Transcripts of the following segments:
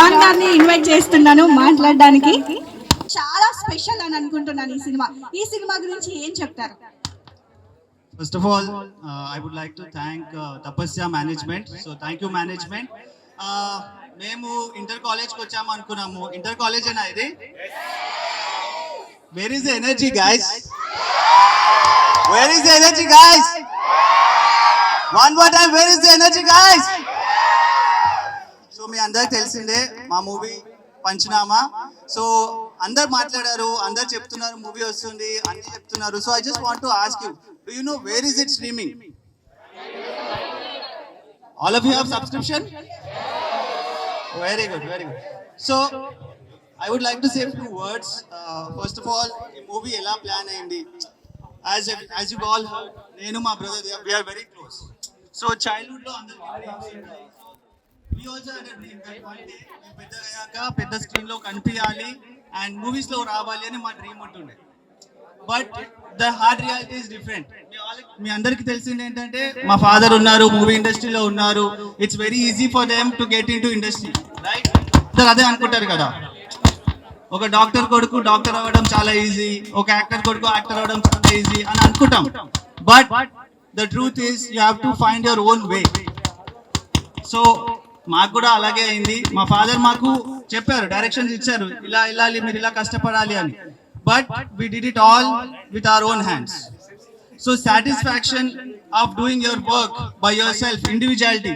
గారిని ఇన్వైట్ చేస్తున్నాను మాట్లాడడానికి. చాలా స్పెషల్ అని అనుకుంటున్నాను ఈ సినిమా గురించి ఏం చెప్తారు? First of all, I would like to thank Tapasya management. So thank you management. మేము ఇంటర్ కాలేజ్కి వచ్చాము అనుకున్నాము. ఇంటర్ కాలేజ్ అయినా ఇది? Where is the energy guys? Where is the energy guys? One more time, where is the energy guys? So మీ అందరికి తెలిసిందే మా మూవీ పంచనామా. సో అందరు మాట్లాడారు, అందరు చెప్తున్నారు మూవీ వస్తుంది అన్ని చెప్తున్నారు. So I just want to ask you, do you know where is it streaming? All of you have subscription? Very good, very good. So I would like to say a few words. First of all, the movie ela plan ayindi. As you all heard, nenu ma brother, we are very close. So childhood lo andaru we also had a dream that one day we పెద్దగా పెద్ద screen లో కనిపించాలి and movies లో రావాలి అని మా dream ఉంటుండే. But the hard reality is different. మీ అందరికి తెలిసింది ఏంటంటే మా ఫాదర్ ఉన్నారు, మూవీ ఇండస్ట్రీలో ఉన్నారు. It's very easy for them to get in to industry, right? అదే అనుకుంటారు కదా, ఒక డాక్టర్ కొడుకు డాక్టర్ అవ్వడం చాలా ఈజీ, ఒక యాక్టర్ కొడుకు యాక్టర్ అవ్వడం చాలా ఈజీ అని అనుకుంటాం. But the truth is you have to find your own way. So మాకు కూడా అలాగే అయింది. మా ఫాదర్ మాకు చెప్పారు, డైరెక్షన్స్ ఇచ్చారు, ఇలా వెళ్ళాలి, మీరు ఇలా కష్టపడాలి అని. But we did it all with our own hands. So satisfaction of doing your work by your self, individuality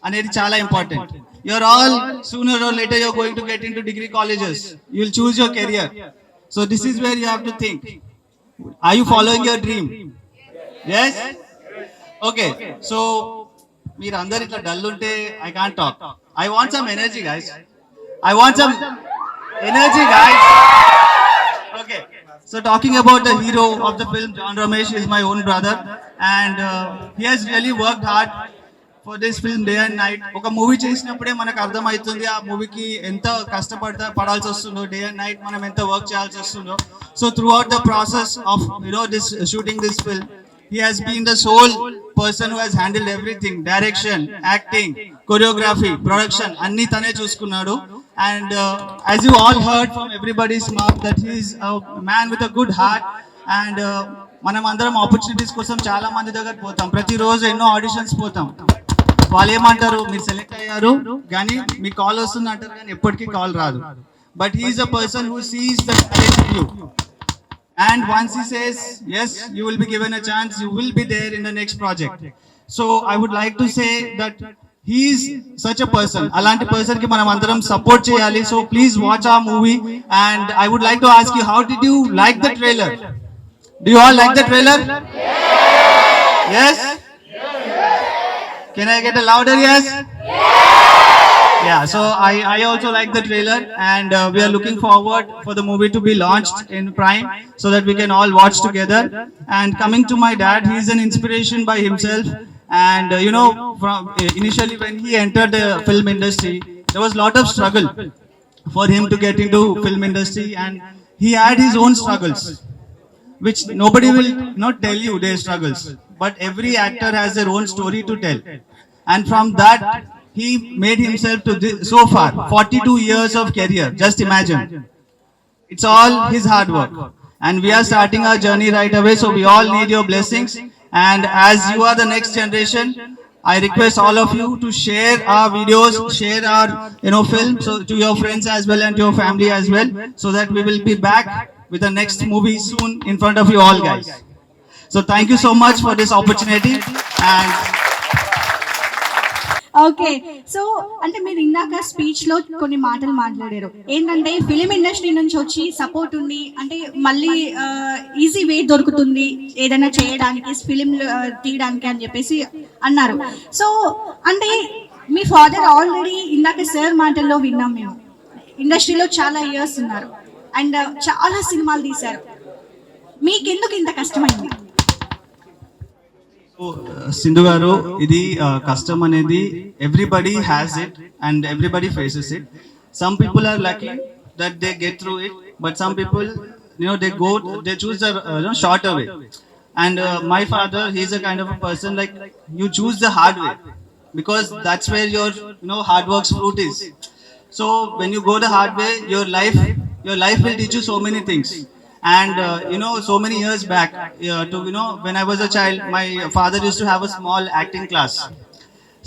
అనేది చాలా important. You're all sooner or later you're going to get in to degree colleges, you will choose your career. So this is where you have to think, are you following your dream? yes okay. So మీరు అందరు ఇట్లా dull ఉంటే I can't talk. I want some energy guys, I want some energy guys. Okay, so talking about the hero of the film, John Ramesh is my own brother and he has really worked hard for this film day and night. ఒక movie చేసినప్పుడే మనకు అర్థమవుతుంది ఆ మూవీకి ఎంత పడాల్సి వస్తుందో, day and night మనం ఎంత వర్క్ చేయాల్సి వస్తుందో. So through out the process of this shooting this film, he has been the sole person who has handled everything, direction, acting, choreography, production, anni tane chusukunnadu. And as you all heard from everybody's mouth that he is a man with a good heart. And మనం అందరం opportunities కోసం చాలా మంది దగ్గర పోతాం, ప్రతి రోజు ఎన్నో ఆడిషన్స్ పోతాం. వాళ్ళు ఏమంటారు, మీరు సెలెక్ట్ అయ్యారు కానీ మీకు కాల్ వస్తుంది అంటారు, కానీ ఎప్పటికీ కాల్ రాదు. But he is a person who sees the talent in you. And once he says, yes, you will be given a chance, you will be there in the next project. So I would like to say that he is such a person. Alanti person ki manam andaram support cheyali. So please watch our movie. And I would like to ask you, how did you like the trailer? Do you all like the trailer? Yes? Can I get a louder yes? Yeah, so I also like the trailer and we are looking forward for the movie to be launched in Prime so that we can all watch together. And coming to my dad, he is an inspiration by himself. And from initially when he entered the film industry, there was a lot of struggle for him to get into film industry, and he had his own struggles, which nobody will not tell you their struggles. But every actor has their own story to tell. And from that, he made himself to this, so far 42 years of career. Just imagine, it's all his hard work, and we are starting our journey right away. So we all need your blessings, and as you are the next generation, I request all of you to share our videos, share our film, so to your friends as well and to your family as well, so that we will be back with the next movie soon in front of you all guys. So thank you so much for this opportunity. And okay, so అంటే మీరు ఇందాక స్పీచ్లో కొన్ని మాటలు మాట్లాడారు. ఏంటంటే film industry నుంచి వచ్చి support ఉంది అంటే మళ్ళీ ఈజీ వే దొరుకుతుంది ఏదైనా చేయడానికి, ఫిలిం తీయడానికి అని చెప్పేసి అన్నారు. సో అంటే మీ ఫాదర్ ఆల్రెడీ ఇందాక సార్ మాటల్లో విన్నాం మేము, ఇండస్ట్రీలో చాలా ఇయర్స్ ఉన్నారు అండ్ చాలా సినిమాలు తీశారు. మీకెందుకు ఇంత కష్టమైంది? సింధు గారు, ఇది కష్టం అనేది everybody has it and everybody faces it. Some people are lucky that they get through it, but some people they choose the shorter way. And my father, he's a kind of a person like you choose the hard way because that's where your hard work's fruit is. So when you go the hard way, your life will teach you so many things. And so many years back, when I was a child, my father used to have a small acting class.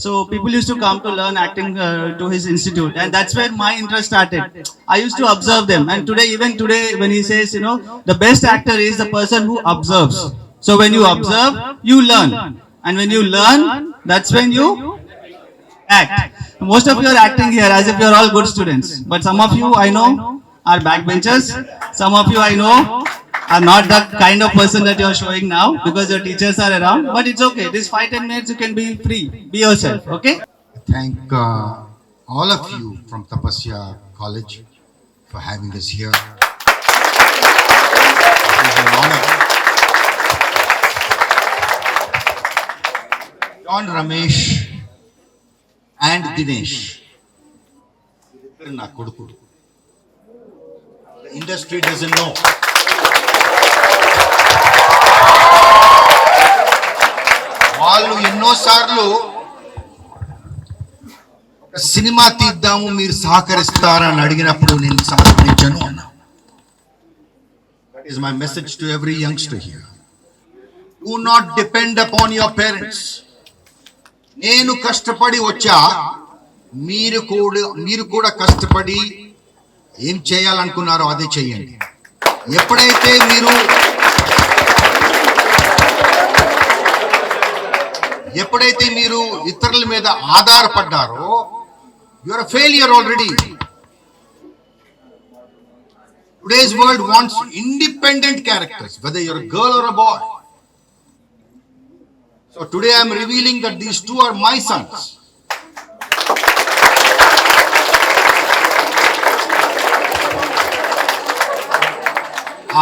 So people used to come to learn acting to his institute, and that's where my interest started. I used to observe them, and even today, when he says, the best actor is the person who observes. So when you observe, you learn, and when you learn, that's when you act. Most of you are acting here as if you are all good students, but some of you I know are backbenchers. Some of you I know are not the kind of person that you are showing now because your teachers are around. But it's okay. This 5-10 minutes you can be free. Be yourself. Okay. Thank all of you from Tapasya College for having us here. It's an honor. John Ramesh and Dinesh. Na koduku. The industry doesn't know. వాళ్ళు ఎన్నోసార్లు ఒక cinema తీద్దాము మీరు సహకరిస్తారని అడిగినప్పుడు నేను సహకరించను అన్నా. That is my message to every youngster here. Do not depend upon your parents. నేను కష్టపడి వచ్చా, మీరు కూడా కష్టపడి ఏం చేయాలనుకున్నారో అదే చేయండి. ఎప్పుడైతే మీరు ఇతరుల మీద ఆధారపడ్డారో, you are a failure already. Today's world wants independent characters, whether you're a girl or a boy. So today I am revealing that these two are my sons.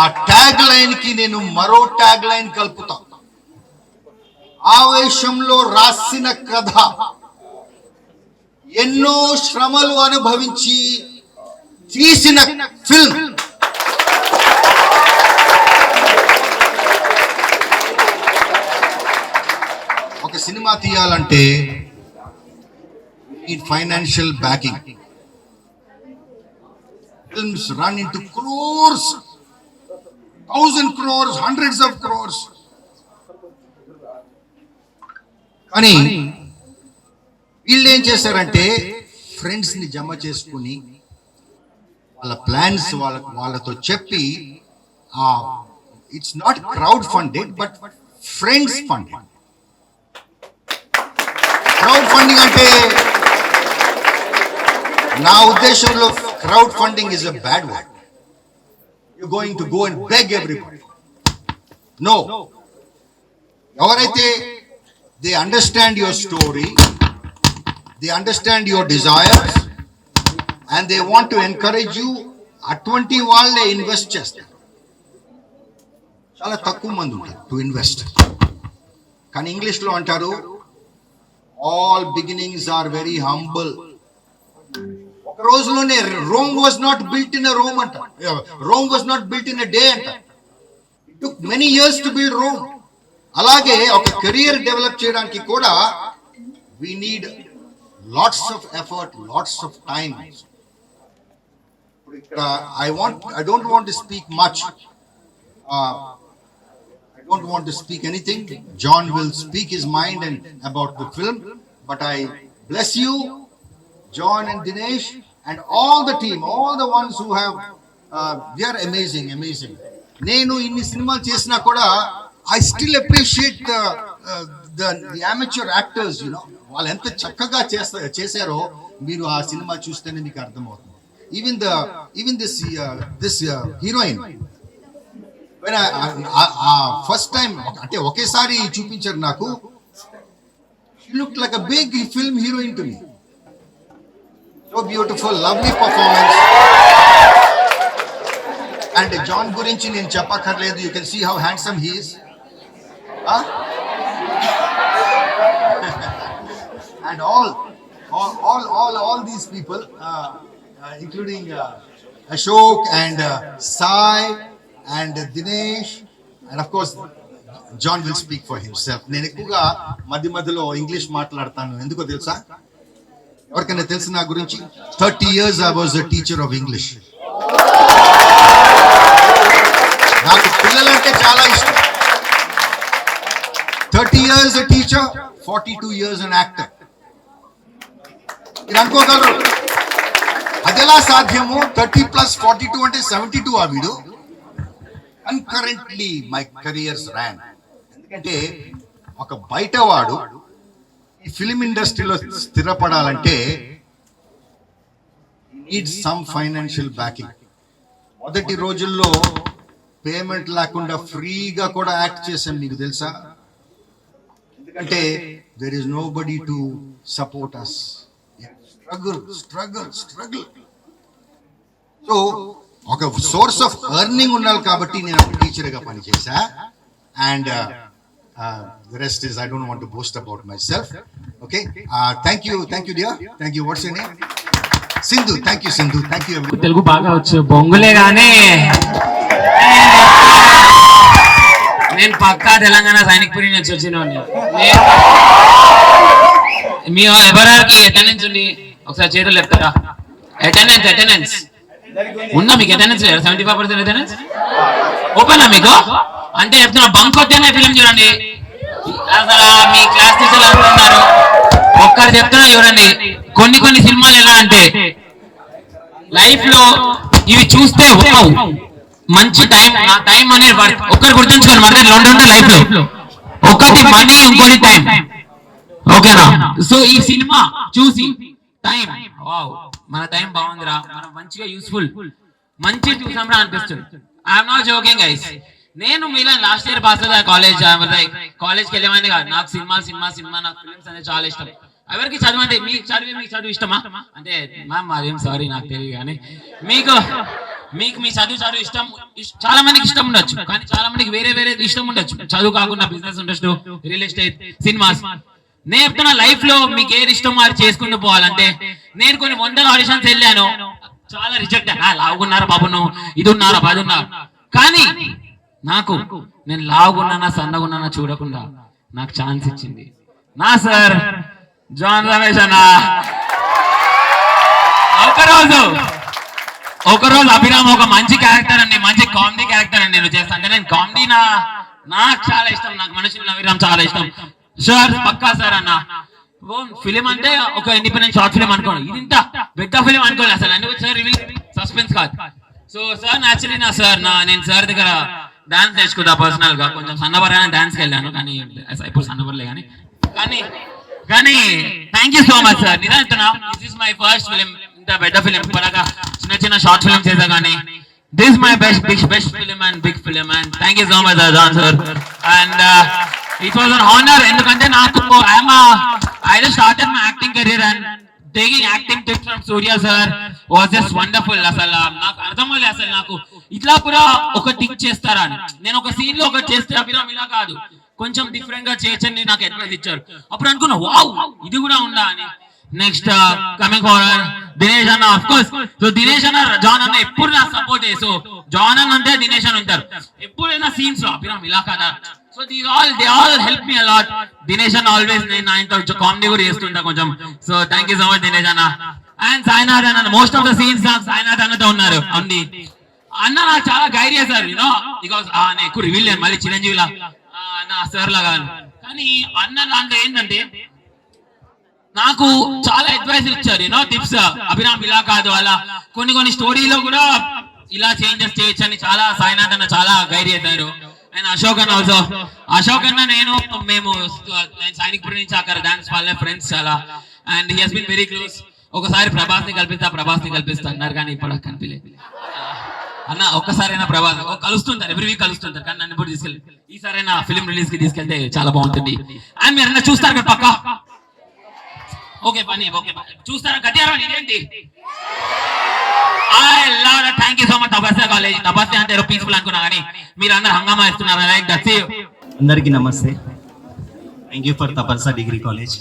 ఆ ట్యాగ్ లైన్ కి నేను మరో ట్యాగ్ లైన్ కలుపుతా. ఆవేశంలో రాసిన కథ, ఎన్నో శ్రమలు అనుభవించి తీసిన ఫిల్మ్. ఒక సినిమా తీయాలంటే ఈ financial backing. Films run into crores, 1000 crores, hundreds of crores. కానీ వీళ్ళు ఏం చేశారంటే ఫ్రెండ్స్ ని జమ చేసుకుని వాళ్ళ ప్లాన్స్ వాళ్ళతో చెప్పి, it's not crowd funded but friends funded. Crowd funding అంటే నా ఉద్దేశంలో crowd funding is a bad word. You're going to go and beg everybody. No. ఎవరైతే they understand your story, they understand your desires, and they want to encourage you, అటువంటి వాళ్ళే invest చేస్తారు. చాలా తక్కువ మంది ఉంటారు టు ఇన్వెస్ట్. కానీ ఇంగ్లీష్లో అంటారు, all beginnings are very humble. ఒక రోజులోనే Rome was not built in a Rome అంట, Rome was not built in a day అంట. It took many years to build Rome. అలాగే ఒక కెరియర్ డెవలప్ చేయడానికి కూడా we need lots of effort, lots of time. I don't want to speak much. I don't want to speak anything. John will speak his mind and about the film, but I bless you, John and Dinesh, and all the team, all the ones who have they are amazing. నేను ఇన్ని సినిమాలు చేసినా కూడా I still appreciate the amateur actors, వాళ్ళు ఎంత చక్కగా చేశారో మీరు ఆ సినిమా చూస్తేనే మీకు అర్థమవుతుంది. Even this heroine, when I first time అంటే ఒకేసారి చూపించారు నాకు, she looked like a big film heroine to me. So beautiful, lovely performance. And John గురించి నేను చెప్పక్కర్లేదు, you can see how handsome he is. And all these people, including Ashok and Sai and Dinesh, and of course John will speak for himself. నేను ఎక్కువగా మధ్యలో English మాట్లాడతాను, ఎందుకో తెలుసా? ఎవరికైనా తెలుసు నా గురించి? 30 years I was a teacher of English. నాకు పిల్లలంటే చాలా ఇష్టం. 30 years a teacher, 42 years an actor. మీరు అనుకోగలరు అది ఎలా సాధ్యము? 30 + 42 అంటే 72 ఆ వీడు. Currently my career's ran. ఎందుకంటే ఒక బయటవాడు ఈ ఫిలిం ఇండస్ట్రీలో స్థిరపడాలంటే నీడ్ సమ్ ఫైనాన్షియల్ బ్యాకింగ్. మొదటి రోజుల్లో పేమెంట్ లేకుండా ఫ్రీగా కూడా యాక్ట్ చేశాం, మీకు తెలుసా? ఎందుకంటే there is nobody to support us. Struggle. So ఒక సోర్స్ ఆఫ్ ఎర్నింగ్ ఉండాలి కాబట్టి నేను ఒక టీచర్గా పనిచేశా. And the rest is I don't want to boast about myself. Okay, thank you dear, thank you. What's your name? Sindhu. Thank you Sindhu, thank you everyone. Telugu బాగా వచ్చు, బొంగులే గానీ నేను పక్కా తెలంగాణ సైనిక్పురి నుంచి వచ్చినోని. మీ ఎవరికి అటెండెన్స్ ఉంది? ఒకసారి చేతులు చెప్తారా? అటెండెన్స్ ఉందా మీకు? అటెండెన్స్ 75% అటెండెన్స్ ఓపెనా మీకు? అంటే చెప్తున్నా, బంక్ కొట్టేనే ఫిలిం చూడండి. అసలు మీ క్లాస్ టీచర్లు అనుకుంటున్నారు. ఒక్కరు చెప్తున్నా చూడండి, కొన్ని సినిమాలు ఎలా అంటే లైఫ్ లో ఇవి చూస్తే మంచి టైం అనేది ఒక్కరు గుర్తుంచుకోండి. మన దగ్గర 2 ఉంటాయి లైఫ్ లో, ఒకటి మనీ, ఇంకోటి టైం. ఓకేనా? సో ఈ సినిమా చూసి టైం, వావ్ మన టైం బాగుందిరా, మనం మంచిగా యూస్ఫుల్ మంచి చూసాంరా అనిపిస్తుంది. I'm not joking guys. నేను మీలా లాస్ట్ ఇయర్ పాస్ అవుతా కాలేజ్కి వెళ్ళేవాడిని కాదు. నాకు సినిమా నాకు ఫిలిమ్స్ అనేది చాలా ఇష్టం. ఎవరికి చదువు అంటే మీకు చదువు ఇష్టమా అంటే మ్యామ్ అదేం సారీ నాకు తెలియదు, కానీ మీకు మీ చదువు ఇష్టం. చాలా మందికి ఇష్టం ఉండొచ్చు, కానీ చాలా మందికి వేరే ఇష్టం ఉండొచ్చు. చదువు కాకుండా business interest, real estate, cinemas. నేను చెప్తున్నా లైఫ్ లో మీకు ఏది ఇష్టం అది చేసుకుంటూ పోవాలంటే. నేను కొన్ని 100 ఆడిషన్స్ వెళ్ళాను, చాలా రిజెక్ట్. లావుగున్నారా బాబు, నువ్వు ఇది ఉన్నారా అది ఉన్నారు. కానీ నాకు నేను లావుగున్నానా సన్నగున్నానా చూడకుండా నాకు ఛాన్స్ ఇచ్చింది నా సార్ జాన్ రమేష్ అన్న. ఒకరోజు అభిరామ్ ఒక మంచి క్యారెక్టర్ అండి, మంచి కామెడీ క్యారెక్టర్ అండి నేను చేస్తాను. అంటే నేను కామెడీ నాకు చాలా ఇష్టం, నాకు మనుషులు అభిరామ్ చాలా ఇష్టం. సార్ పక్కా సార్ అన్న. ఫిలిం అంటే ఒక ఇండిపెండెంట్ షార్ట్ ఫిలిం అనుకోండి, ఇది ఇంత పెద్ద ఫిలిం అనుకోండి అసలు. అంటే సార్ సస్పెన్స్ కాదు. సో సార్ యాక్చువల్లీ నేను సార్ దగ్గర డాన్స్ నేర్చుకుంటా పర్సనల్ గా. కొంచెం సన్నబరగానే డాన్స్కి వెళ్ళాను, కానీ ఇప్పుడు సన్నబరలే కానీ thank you so much sir. నిజంగా this is my first film, ఇంత పెద్ద ఫిలిం. ఇప్పటిదాకా చిన్న షార్ట్ ఫిలిం చేసా, కానీ this is my best film and big film. And thank you so much John sir. And it was an honour. ఎందుకంటే నాకు I just started my acting career and taking acting tips from Surya sir was just wonderful. అసలు నాకు అర్థమవులే అసలు నాకు ఇట్లా కూడా ఒక tick చేస్తారా అని. నేను ఒక సీన్ లో ఒకటి చేస్తే అభిరామ్ ఇలా కాదు, కొంచెం డిఫరెంట్ గా చేయొచ్చని నాకు అడ్వైస్ ఇచ్చారు. అప్పుడు అనుకున్నా వావ్ ఇది కూడా ఉందా అని. నెక్స్ట్ కమింగ్ ఫార్వర్డ్ దినేష్ అన్న, ఆఫ్ కోర్స్. సో దినేష్ అన్న, జాన్ అన్న ఎప్పుడు నాకు సపోర్ట్. సో జాన్ అన్న అంటే దినేష్ అన్న ఉంటారు ఎప్పుడైనా సీన్స్ లో. అభిరామ్ ఇలా కదా. So they all help me a lot. Dinesh అన్న ఆల్వేస్, నేను ఆయనతో కామెడీ కూడా చేస్తుంటా కొంచెం. So thank you so much Dinesh అన్న. అండ్ సాయినాథ్ అన్న, మోస్ట్ ఆఫ్ ద సీన్స్ నాకు సాయినాథ్ అన్నతో ఉన్నారు అండి. అన్న నాకు చాలా గైడ్ చేశారు, యూనో, బికాస్ నేను ఎక్కువ రివీల్ చేయను మళ్ళీ చిరంజీవిలా నా సార్ లాగా. కానీ అన్న దాంట్లో ఏంటంటే నాకు చాలా అడ్వైస్ ఇచ్చారు, యూనో, టిప్స్. అభిరామ్ ఇలా కాదు అలా, కొన్ని స్టోరీలో కూడా ఇలా చేంజెస్ చేయొచ్చు అని చాలా సాయినాథ్ అన్న చాలా గైడ్ చేశారు. అండ్ అశోక్ అన్న ఆల్సో. అశోక్ అన్న మేము సైనిక్పురి నుంచి అక్కడ డాన్స్ వాళ్ళ ఫ్రెండ్స్ చాలా. And he has been very close. ఒకసారి ప్రభాస్ ని కల్పిస్తా అన్నారు, కానీ ఇప్పుడు కనిపించలేదు అన్న. ఒక్కసారైనా ప్రభాస్ కలుస్తుంటారు, ఎవ్రీ వీక్ కలుస్తుంటారు, కానీ నన్ను ఇప్పుడు తీసుకెళ్ళి ఈసారైనా ఫిలిం రిలీజ్ కి తీసుకెళ్తే చాలా బాగుంటుంది. అండ్ మీరు అన్న చూస్తారు కదా పక్కా? ఓకే పని ఓకే చూస్తారా? గట్టిగా ఇదేంటి? Thank you so much Tapasya college. Tapasya అంటే పీస్ఫుల్ అనుకున్నా, కానీ మీరు అందరు హంగామా ఇస్తున్నారు. Like that's you. అందరికీ నమస్తే. Thank you for Tapasya degree college.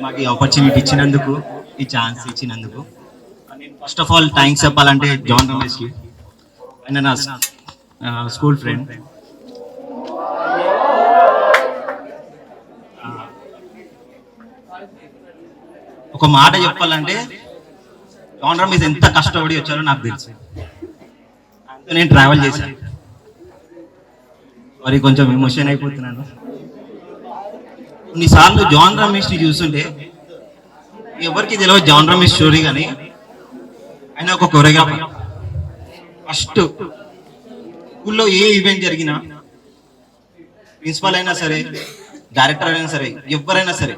మాకు ఈ ఆపర్చునిటీ ఇచ్చినందుకు, ఈ ఛాన్స్ ఇచ్చినందుకు. ఫస్ట్ ఆఫ్ ఆల్ థ్యాంక్స్ చెప్పాలంటే జాన్ రమేష్కి, ఆయన నా స్కూల్ ఫ్రెండ్. ఒక మాట చెప్పాలంటే జాన్ రమేష్ ఎంత కష్టపడి వచ్చారో నాకు తెలుసు. నేను ట్రావెల్ చేశాను, మరి కొంచెం ఎమోషన్ అయిపోతున్నాను. కొన్నిసార్లు జాన్ రమేష్ని చూస్తుంటే ఎవరికి తెలియదు జాన్ రమేష్ స్టోరీ, కానీ ఆయన ఒక కొరియోగ్రాఫర్. ఫస్ట్ స్కూల్లో ఏ ఈవెంట్ జరిగినా ప్రిన్సిపల్ అయినా సరే, డైరెక్టర్ అయినా సరే, ఎవరైనా సరే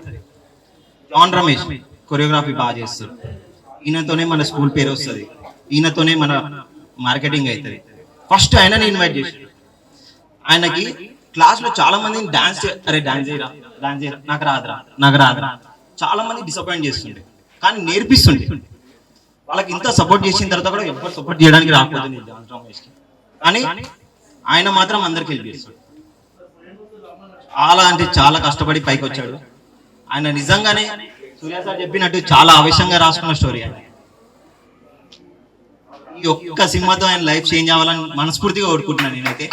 జాన్ రమేష్ కొరియోగ్రఫీ బాగా చేస్తారు. ఈయనతోనే మన స్కూల్ పేరు వస్తుంది, ఈయనతోనే మన మార్కెటింగ్ అవుతుంది. ఫస్ట్ ఆయనని ఇన్వైట్ చేశారు. ఆయనకి క్లాస్లో చాలా మంది డాన్స్ చేయరా నాకు రాదురా చాలా మంది డిసప్పాయింట్ చేస్తుండే, కానీ నేర్పిస్తుండే. వాళ్ళకి ఇంత సపోర్ట్ చేసిన తర్వాత కూడా ఎవరు సపోర్ట్ చేయడానికి రాకపోతుంది జాన్ రమేష్కి, కానీ ఆయన మాత్రం అందరికి హెల్ప్ చేస్తాడు. చాలా అంటే చాలా కష్టపడి పైకి వచ్చాడు. ఆయన నిజంగానే సూర్య సార్ చెప్పినట్టు చాలా ఆవేశంగా రాసుకున్న స్టోరీ. ఆయన ఈ ఒక్క సినిమాతో ఆయన లైఫ్ చేంజ్ అవ్వాలని మనస్ఫూర్తిగా కోరుకుంటున్నాను నేనైతే.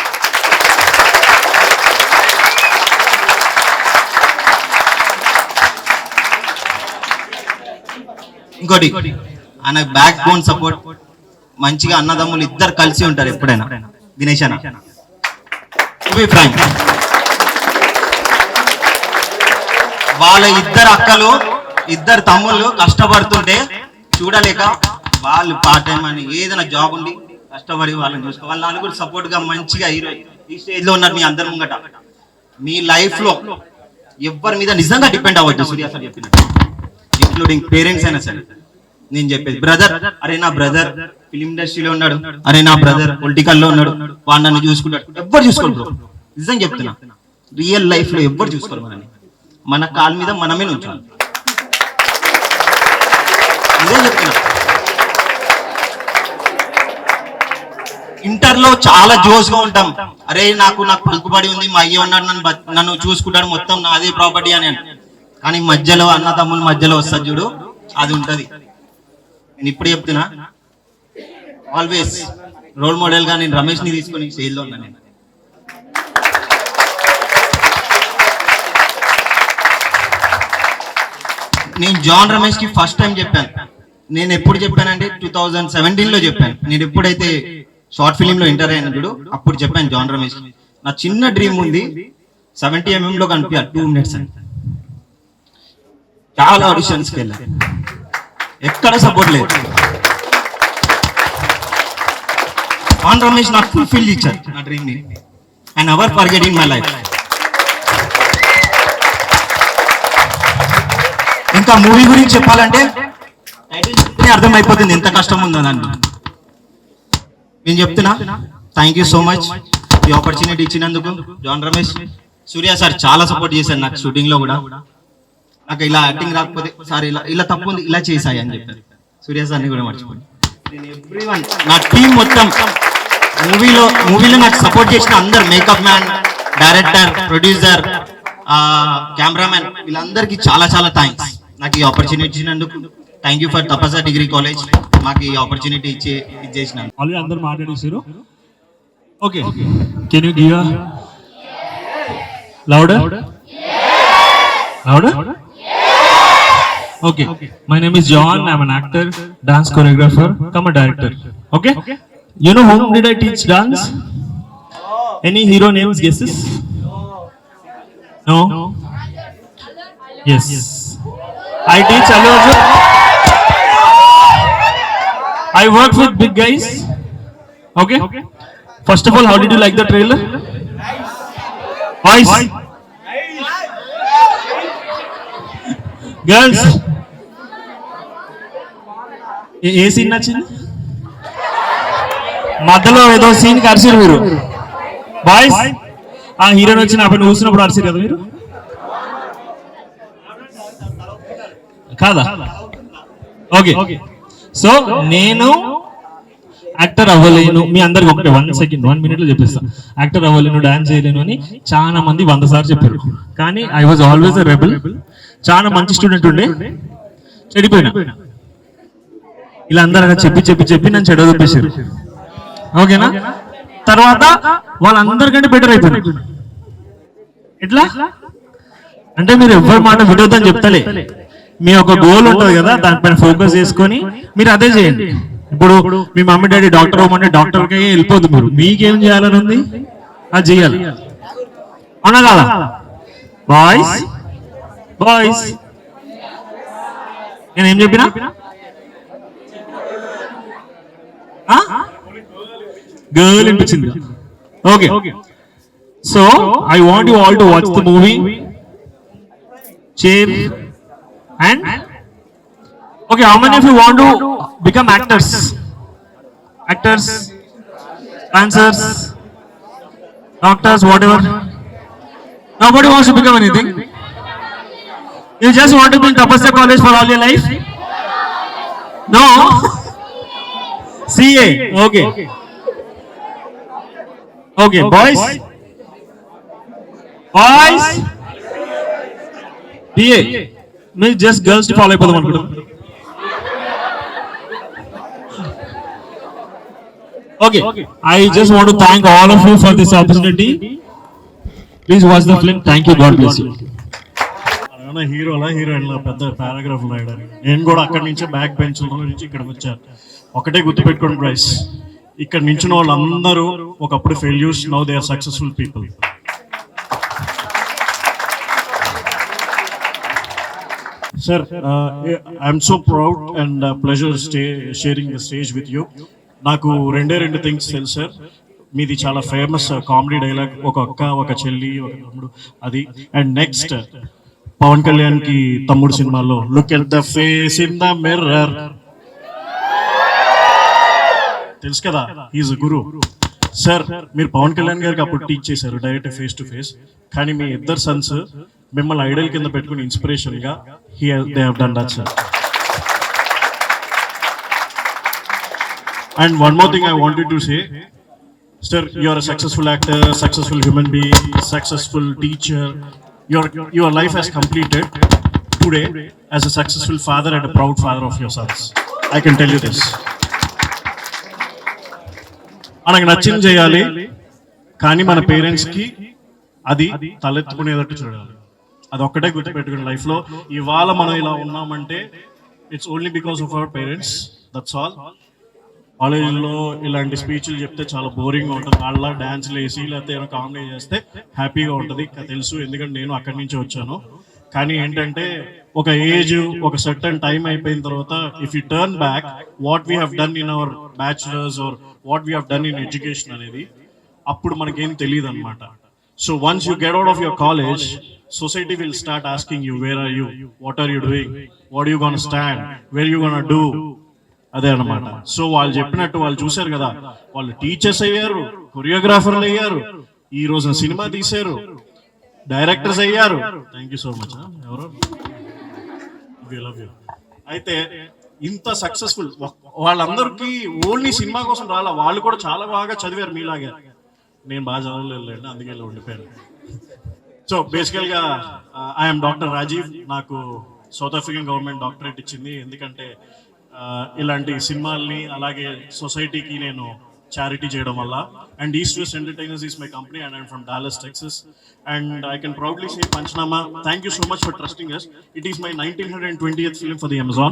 ఇంకోటి ఆయన బ్యాక్ బోన్ సపోర్ట్, మంచిగా అన్నదమ్ములు ఇద్దరు కలిసి ఉంటారు ఎప్పుడైనా. దినేష్ అన్న ఫ్రాంక్, వాళ్ళ ఇద్దరు అక్కలు ఇద్దరు తమ్ముళ్ళు కష్టపడుతుంటే చూడలేక వాళ్ళు పార్ట్ టైం అని ఏదైనా జాబ్ ఉండి కష్టపడి వాళ్ళని చూసుకో, వాళ్ళ నలుగురు సపోర్ట్ గా మంచిగా హీరో ఈ స్టేజ్ లో ఉన్నారు. మీ అందరి ముంగట మీ లైఫ్ లో ఎవరి మీద నిజంగా డిపెండ్ అవ్వద్దు. సూర్య సార్ చెప్పినట్టు, ఇంక్లూడింగ్ పేరెంట్స్ అయినా సరే. నేను చెప్పేది బ్రదర్, అరే నా బ్రదర్ ఫిలిం ఇండస్ట్రీలో ఉన్నాడు, అరే నా బ్రదర్ పొలిటికల్ లో ఉన్నాడు, వాడు నన్ను చూసుకుంటాడు, ఎవ్వరు చూసుకోరు బ్రో. నిజం చెప్తున్నా, రియల్ లైఫ్ లో ఎవ్వరు చూసుకోరు మనని. మన కాళ్ళ మీద మనమే ఉంచాలి. నిజం చెప్తున్నా. ఇంటర్ లో చాలా జోష్ గా ఉంటాం, అరే నాకు పలుకుబడి ఉంది, మా అయ్య ఉన్నాడు, నన్ను చూసుకుంటాడు, మొత్తం నాదే ప్రాపర్టీ అని. కానీ మధ్యలో అన్న తమ్ముల మధ్యలో వస్తుంది చూడు, అది ఉంటది. నేను ఇప్పుడు చెప్తున్నా, ఆల్వేస్ రోల్ మోడల్ గా నేను రమేష్ ని తీసుకొని స్టేజ్ లో ఉన్నాను. నేను జాన్ రమేష్ కి ఫస్ట్ టైం చెప్పాను. నేను ఎప్పుడు చెప్పానంటే 2017 లో చెప్పాను. నేను ఎప్పుడైతే షార్ట్ ఫిలిం లో ఎంటర్ అయిన చూడు అప్పుడు చెప్పాను జాన్ రమేష్, నా చిన్న డ్రీమ్ ఉంది 70mm లో కనిపించాలి 2 minutes అని. చాలా ఆడిషన్స్కి వెళ్ళాను, ఎక్కడ సపోర్ట్ లేదు. జాన్ రమేష్ నాకు ఫుల్ఫిల్ ఇచ్చారు నా డ్రీమ్ ని, and ever forget in my life. ఇంకా మూవీ గురించి చెప్పాలంటే టైటిల్ అర్థమైపోతుంది ఎంత కష్టం ఉందో దాన్ని. నేను చెప్తున్నా, థ్యాంక్ యూ సో మచ్ ఈ ఆపర్చునిటీ ఇచ్చినందుకు జాన్ రమేష్. సూర్య సార్ చాలా సపోర్ట్ చేశారు నాకు షూటింగ్ లో కూడా. నాకు ఇలా యాక్టింగ్ రాకపోతే సార్ ఇలా తప్పు ఉంది ఇలా చేసాయి అని చెప్పారు. సూర్య సార్ని కూడా మర్చిపోండి. నేను ఎవ్రీవన్ నా టీం మొత్తం మూవీలో నాకు సపోర్ట్ చేసిన అందరు, makeup man, director, producer, cameraman, వీళ్ళందరికీ చాలా చాలా థ్యాంక్స్ నాకు ఈ ఆపర్చునిటీ ఇచ్చినందుకు. Thank you for Tapasya degree college మాకు ఈ ఆపర్చునిటీ ఇచ్చేసిన. ఆల్రెడీ అందరూ మాట్లాడేసారు. Okay, can you give louder? Okay, my name is John. I'm an actor, dance choreographer, come a director. Okay, you know whom did I teach dance? Any hero names, guesses? No? Yes, I teach Allu Arjun. I work with big guys. Okay, first of all, how did you like the trailer? Boys, girls, ఏ scene నచ్చింది? మధ్యలో ఏదో scene అరిసిరు మీరు. Boys, ఆ heroine వచ్చి నా పైన కూర్చున్నప్పుడు అరిసిరు కదా మీరు, కాదా? ఓకే, సో నేను యాక్టర్ అవ్వలేను, మీ అందరికి ఒకటే 1 minute లో చెప్పేస్తా. యాక్టర్ అవ్వలేను, డాన్స్ చేయలేను అని చాలా మంది 100 సార్లు చెప్పారు. కానీ I was always a rebel. చాలా మంచి స్టూడెంట్ ఉండే, చెడిపోయినా. ఇలా అందరూ చెప్పి నన్ను చెడదొప్పేశారు. ఓకేనా? తర్వాత వాళ్ళందరికంటే బెటర్ అయిపోయింది. ఎట్లా అంటే మీరు ఎవరి మాట వినొద్దని చెప్తలే, మీ యొక్క గోల్ ఉంటుంది కదా, దానిపైన ఫోకస్ చేసుకొని మీరు అదే చేయండి. ఇప్పుడు మీ మమ్మీ డాడీ డాక్టర్ అవ్వమంటే డాక్టర్కి వెళ్ళిపోద్దు, మీరు మీకేం చేయాలని ఉంది అది చేయాలి. అవునా కదా బాయ్స్? బాయ్స్ నేనేం చెప్పినా? గర్ల్ వినిపించింది. Okay, so I want you all to watch the movie Cheer and okay, how many of you want to become actors? Actors, dancers, doctors, whatever. Nobody wants to become anything. You just want to be in Tapasya College for all your life? No? CA, okay. Okay, boys? Boys? BA, మీరు just girls ని follow అయిపోదాం అనుకుంటాం. Okay, I just want to thank all of you for this opportunity. Please watch the film. Thank you, God bless you. హీరోలా హీరోయిన్లా పెద్ద paragraph రాయడానికి నేను కూడా అక్కడి నుంచే బ్యాక్ బెంచ్ నుంచి ఇక్కడికి వచ్చాను. ఒకటే గుర్తుపెట్టుకోండి ప్రైస్, ఇక్కడ నించిన వాళ్ళందరూ ఒకప్పుడు failures, now they are successful people. Sir, I'm so proud and pleasure sharing the stage with you. నాకు రెండు థింగ్స్ తెలుసు సార్. మీది చాలా ఫేమస్ కామెడీ డైలాగ్, ఒక అక్క ఒక చెల్లి ఒక తమ్ముడు, అది. అండ్ నెక్స్ట్ పవన్ కళ్యాణ్ కి తమ్ముడు సినిమాలో look at the face in the mirror, తెలుసు కదా, హీఈస్ గురు. సార్, మీరు పవన్ కళ్యాణ్ గారికి అప్పుడు టీచ్ చేశారు డైరెక్ట్ ఫేస్ టు ఫేస్, కానీ మీ ఇద్దరు సన్స్ మిమ్మల్ని ఐడల్ కింద పెట్టుకుని ఇన్స్పిరేషన్ గా they have done that sir. And one more thing I wanted to say, sir, you are a successful actor, successful human being, successful teacher. Your life has completed today as a successful father and a proud father of your sons. I can tell you this. మనకు నచ్చింది చేయాలి, కానీ మన parents కి అది తలెత్తుకునేటట్టు చూడాలి. అది ఒక్కటే గుర్తుపెట్టుకుని లైఫ్ లో. ఇవాళ మనం ఇలా ఉన్నామంటే it's only because of our parents, that's all. కాలేజీలో ఇలాంటి స్పీచ్లు చెప్తే చాలా బోరింగ్గా ఉంటుంది, వాళ్ళ డాన్స్లు వేసి లేకపోతే ఏమైనా కామెడీ చేస్తే హ్యాపీగా ఉంటుంది, తెలుసు, ఎందుకంటే నేను అక్కడి నుంచి వచ్చాను. కానీ ఏంటంటే ఒక ఏజ్, ఒక సర్టన్ టైం అయిపోయిన తర్వాత if you turn back what we have done in our bachelors or what we have done in education అనేది అప్పుడు మనకేం తెలియదు అనమాట. So once you get out of your college, society will start asking you, where are you, what are you doing, what are you going to stand, where you going to do, అదే అన్నమాట. So వాళ్ళు చెప్పినట్టు వాళ్ళు చూశారు కదా, వాళ్ళు teachers అయ్యారు, కొరియోగ్రాఫర్లు అయ్యారు, ఈ రోజున సినిమా తీశారు, డైరెక్టర్స్ అయ్యారు. Thank you so much. ఎవరు లవ్ యూ. అయితే ఇంత సక్సెస్ఫుల్ వాళ్ళందరికీ ఓన్లీ సినిమా కోసం రాలా, వాళ్ళు కూడా చాలా బాగా చదివారు మీలాగే. నేను బాగా చదవలేదు, అందుకే ఇలా ఉండిపోయాను. సో బేసికల్గా ఐఎమ్ డాక్టర్ రాజీవ్. నాకు సౌత్ ఆఫ్రికన్ గవర్నమెంట్ డాక్టరేట్ ఇచ్చింది, ఎందుకంటే ఇలాంటి సినిమాల్ని అలాగే సొసైటీకి నేను చారిటీ చేయడం వల్ల. And east west entertainers is my company and I'm from Dallas, Texas. And I can proudly say panchnama, thank you so much for trusting us. It is my 1920th film for the Amazon.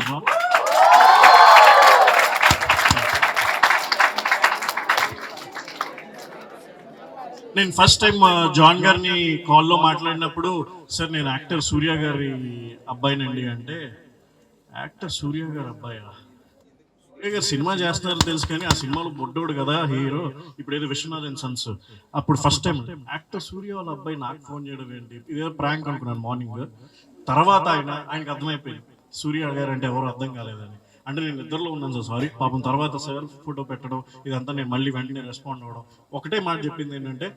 నేను first time John గారిని కాల్లో మాట్లాడినప్పుడు, sir నేను actor సూర్య గారి అబ్బాయినండి అంటే, actor సూర్య గారి అబ్బాయా, సూర్య గారు సినిమా చేస్తున్నారు తెలుసు, కానీ ఆ సినిమాలో బొడ్డోడు కదా హీరో, ఇప్పుడు ఏదో విశ్వనాథ్ అండ్ సన్స్. అప్పుడు ఫస్ట్ టైం యాక్టర్ సూర్య వాళ్ళ అబ్బాయి నాకు ఫోన్ చేయడం ఏంటి, ఇదేదో ప్రాంక్ అనుకున్నాను మార్నింగ్. తర్వాత ఆయనకు అర్థమైపోయింది సూర్య గారు అంటే ఎవరు అర్థం కాలేదని. అంటే నేను నిద్రలో ఉన్నాను సార్, సారీ పాపం. తర్వాత సార్ ఫోటో పెట్టడం ఇదంతా నేను మళ్ళీ వెంటనే రెస్పాండ్ అవ్వడం. ఒకటే మాట చెప్పింది ఏంటంటే,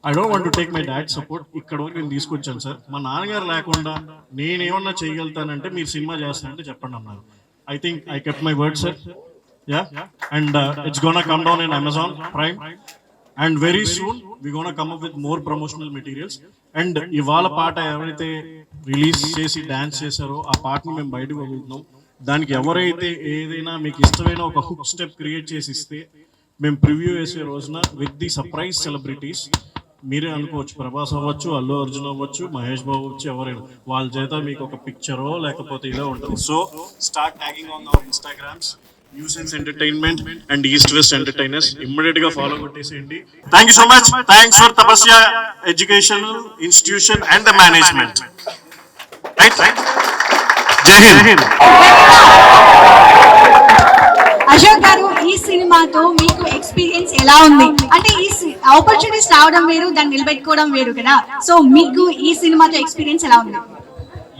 I don't want to take my dad support, ఇక్కడ వరకు నేను తీసుకొచ్చాను సార్, మా నాన్నగారు లేకుండా నేనేమన్నా చేయగలుగుతానంటే మీరు సినిమా చేస్తానంటే చెప్పండి అన్నారు. I think I kept my word sir. Yeah, and it's gonna come down in Amazon Prime, and very soon we gonna come up with more promotional materials. And ఇవాళ పాట ఎవరైతే రిలీజ్ చేసి డాన్స్ చేశారో ఆ పాటని మేము బయటకు వదులుతున్నాం. దానికి ఎవరైతే ఏదైనా మీకు ఇష్టమైన ఒక హుక్ స్టెప్ క్రియేట్ చేసి ఇస్తే మేము ప్రివ్యూ వేసే రోజున విత్ ది సర్ప్రైజ్ సెలబ్రిటీస్ మీరే అనుకోవచ్చు, ప్రభాస్ అవ్వచ్చు, అల్లు అర్జున్ అవ్వచ్చు, మహేష్ బాబు అవ్వచ్చు, ఎవరైనా వాళ్ళ చేత మీకు ఒక పిక్చరో లేకపోతే ఇలా ఉంటుంది. So start tagging on our Instagrams, new sense entertainment and east west entertainers. Immediate గా ఫాలో కొట్టేసేయండి. Thank you so much. Thanks for Tapasya educational institution and the management. Right. జై హింద్. అశోక్ గారు, ఈ సినిమాతో మీకు ఎక్స్పీరియన్స్ ఎలా ఉంది? అంటే ఈ ఆపర్చునిటీస్ రావడం వేరు, దాన్ని నిలబెట్టుకోవడం వేరు కదా. సో మీకు ఈ సినిమాతో ఎక్స్పీరియన్స్ ఎలా ఉంది?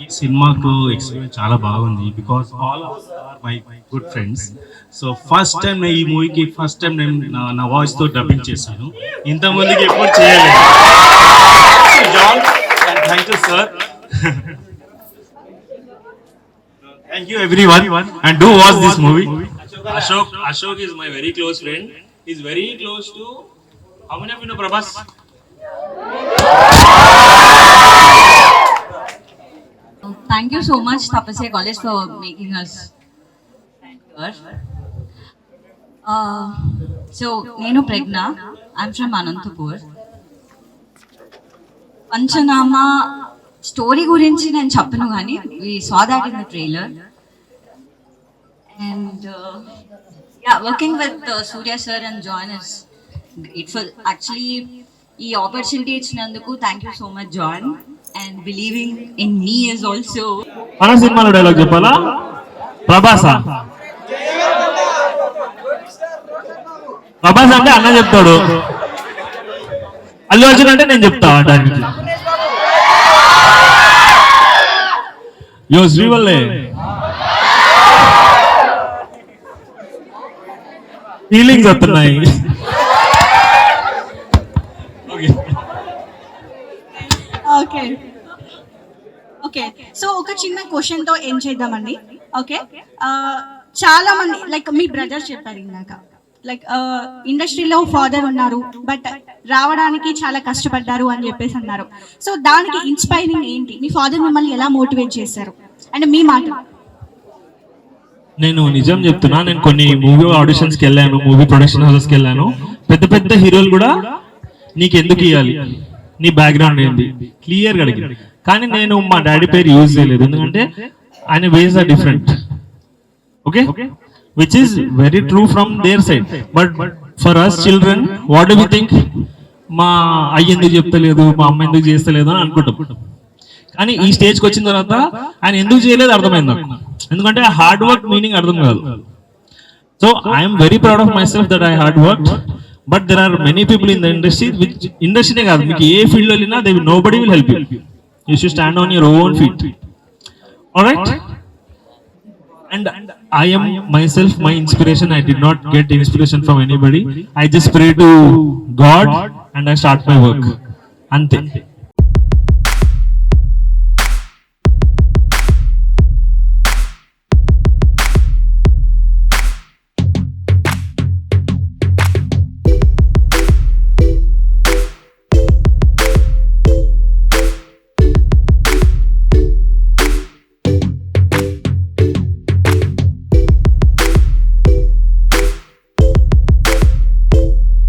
ఈ సినిమాకు ఎక్స్పీరియన్స్ చాలా బాగుంది, because all of are my good friends. So first time నేను ఈ మూవీకి నేను నా వాయిస్ తో డబ్బింగ్ చేశాను. ఇంతమందికి ఎప్పుడు చేయలేదు. John, thank you sir. Thank you everyone and do watch this movie. Ashok is my very close friend. He's very close to, how many of you know Prabhas? Thank you so much Tapasya College for making us here. So nenu Pregna, I'm from Anantapur. Panchanama story గురించి నేను చెప్పను కానీ we saw that in the trailer and yeah, working with Surya sir and John is grateful. Actually ఈ opportunity ఇచ్చినందుకు thank you so much John, and believing in me is also. మన సినిమాలో dialogue చెప్పాలా? ప్రభాస్ అంటే అన్న చెప్తాడు, అల్లు అర్జున్ అంటే నేను చెప్తా దానికి. యో శ్రీవల్లే ఫీలింగ్స్ వస్తున్నాయి. ఓకే ఓకే, సో ఒక చిన్న క్వశ్చన్ తో ఏం చేద్దామండి. ఓకే, చాలా మంది లైక్ మీ బ్రదర్ చెప్పారు ఇందాక, లైక్ ఇండస్ట్రీలో ఫాదర్ ఉన్నారు బట్ రావడానికి చాలా కష్టపడ్డారు అని చెప్పేసి అన్నారు. సో దానికి ఇన్స్పైరింగ్ ఏంటి? మీ ఫాదర్ మిమ్మల్ని ఎలా మోటివేట్ చేశారు? అండ్ మీ మాట. నేను నిజం చెప్తున్నా, నేను కొన్ని మూవీ ఆడిషన్స్కి వెళ్ళాను, మూవీ ప్రొడక్షన్ హౌసెస్కి వెళ్ళాను. పెద్ద పెద్ద హీరోలు కూడా నీకు ఎందుకు ఇవ్వాలి, నీ బ్యాక్గ్రౌండ్ ఏంటి క్లియర్గా అడిగారు. కానీ నేను మా డాడీ పేరు యూజ్ చేయలేదు, ఎందుకంటే ఆయన ways are different. Okay, which is very true from their side, but for us children what do we think? మా అయ్య ఎందుకు చెప్తలేదు, మా అమ్మ ఎందుకు చేస్తలేదు అని అనుకుంటాం. కానీ ఈ స్టేజ్కి వచ్చిన తర్వాత ఆయన ఎందుకు చేయలేదు అర్థమైంది నాకు, ఎందుకంటే హార్డ్ వర్క్ మీనింగ్ అర్థం కాదు. So I'm very proud of myself that I hard work, but there are many people in the industry, which ఇండస్ట్రీనే కాదు, మీకు ఏ ఫీల్డ్లో వెళ్ళినా they nobody will help you. You should stand on your own feet. Alright, and I am myself my inspiration. I did not get inspiration from anybody. I just pray to God and I start my work. Ante.